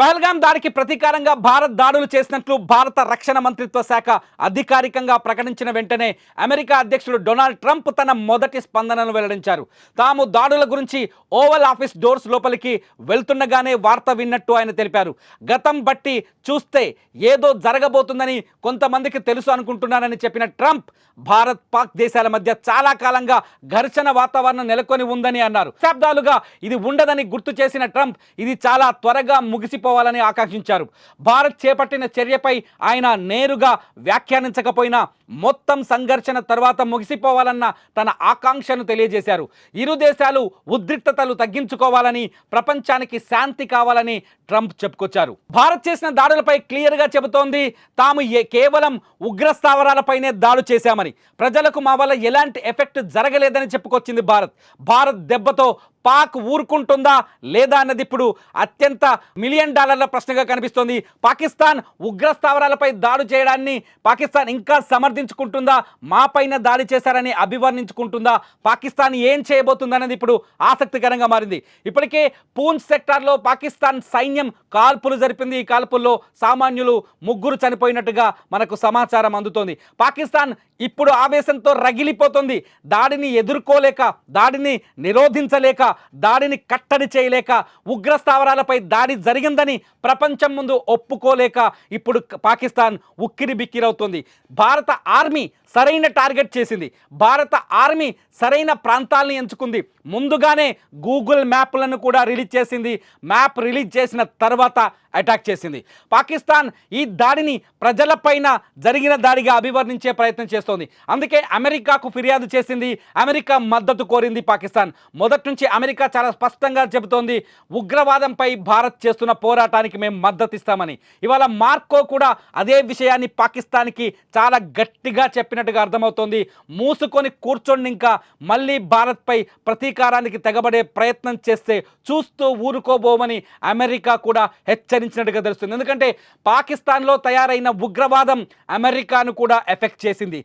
పహల్గాం దాడికి ప్రతీకారంగా భారత్ దాడులు చేసినట్లు భారత రక్షణ మంత్రిత్వ శాఖ అధికారికంగా ప్రకటించిన వెంటనే అమెరికా అధ్యక్షుడు డొనాల్డ్ ట్రంప్ తన మొదటి స్పందనను వెల్లడించారు. తాము దాడుల గురించి ఓవల్ ఆఫీస్ డోర్స్ లోపలికి వెళ్తుండగానే వార్త విన్నట్టు ఆయన తెలిపారు. గతం బట్టి చూస్తే ఏదో జరగబోతుందని కొంతమందికి తెలుసు అనుకుంటున్నానని చెప్పిన ట్రంప్ భారత్ పాక్ దేశాల మధ్య చాలా కాలంగా ఘర్షణ వాతావరణం నెలకొని ఉందని అన్నారు. శతాబ్దాలుగా ఇది ఉండదని గుర్తు చేసిన ట్రంప్ ఇది చాలా త్వరగా ముగిసిపోవాలని ఆకాంక్షించారు. భారత్ చేపట్టిన చర్యపై ఆయన నేరుగా వ్యాఖ్యానించకపోయినా మొత్తం సంఘర్షణ తర్వాత ముగిసిపోవాలన్న తన ఆకాంక్షను తెలియజేశారు. ఇరు దేశాలు ఉద్రిక్తతలు తగ్గించుకోవాలని, ప్రపంచానికి శాంతి కావాలని ట్రంప్ చెప్పుకొచ్చారు. భారత్ చేసిన దాడులపై క్లియర్గా చెబుతోంది తాము కేవలం ఉగ్ర స్థావరాలపైనే దాడు చేశామని, ప్రజలకు మా వల్ల ఎలాంటి ఎఫెక్ట్ జరగలేదని చెప్పుకొచ్చింది భారత్ దెబ్బతో పాక్ ఊరుకుంటుందా లేదా అన్నది ఇప్పుడు అత్యంత $1 మిలియన్ ప్రశ్నగా కనిపిస్తోంది. పాకిస్తాన్ ఉగ్ర స్థావరాలపై దాడి చేయడాన్ని పాకిస్తాన్ ఇంకా సమర్థించుకుంటుందా, మాపైన దాడి చేశారని అభివర్ణించుకుంటుందా, పాకిస్తాన్ ఏం చేయబోతుందన్నది ఇప్పుడు ఆసక్తికరంగా మారింది. ఇప్పటికే పూంచ్ సెక్టార్లో పాకిస్తాన్ సైన్యం కాల్పులు జరిపింది. ఈ కాల్పుల్లో సామాన్యులు 3 చనిపోయినట్టుగా మనకు సమాచారం అందుతోంది. పాకిస్తాన్ ఇప్పుడు ఆవేశంతో రగిలిపోతుంది. దాడిని ఎదుర్కోలేక, దాడిని నిరోధించలేక, దాడిని కట్టడి చేయలేక, ఉగ్ర స్థావరాలపై దాడి జరిగిందని ప్రపంచం ముందు ఒప్పుకోలేక ఇప్పుడు పాకిస్తాన్ ఉక్కిరి బిక్కిరవుతుంది. భారత ఆర్మీ సరైన టార్గెట్ చేసింది. భారత ఆర్మీ సరైన ప్రాంతాలను ఎంచుకుంది. ముందుగానే గూగుల్ మ్యాప్లను కూడా రిలీజ్ చేసింది. మ్యాప్ రిలీజ్ చేసిన తర్వాత అటాక్ చేసింది. పాకిస్తాన్ ఈ దాడిని ప్రజలపైన జరిగిన దాడిగా అభివర్ణించే ప్రయత్నం చేస్తోంది. అందుకే అమెరికాకు ఫిర్యాదు చేసింది. అమెరికా మద్దతు కోరింది పాకిస్తాన్. మొదటి నుంచి అమెరికా చాలా స్పష్టంగా చెబుతోంది ఉగ్రవాదంపై భారత్ చేస్తున్న పోరాటానికి మేము మద్దతు ఇస్తామని. ఇవాళ మార్కో కూడా అదే విషయాన్ని పాకిస్తాన్కి చాలా గట్టిగా చెప్పినట్టుగా అర్థమవుతోంది. మూసుకొని కూర్చొని ఇంకా మళ్ళీ భారత్పై ప్రతీకారానికి తెగబడే ప్రయత్నం చేస్తే చూస్తూ ఊరుకోబోమని అమెరికా కూడా హెచ్చరించినట్టుగా తెలుస్తుంది. ఎందుకంటే పాకిస్తాన్లో తయారైన ఉగ్రవాదం అమెరికాను కూడా ఎఫెక్ట్ చేసింది.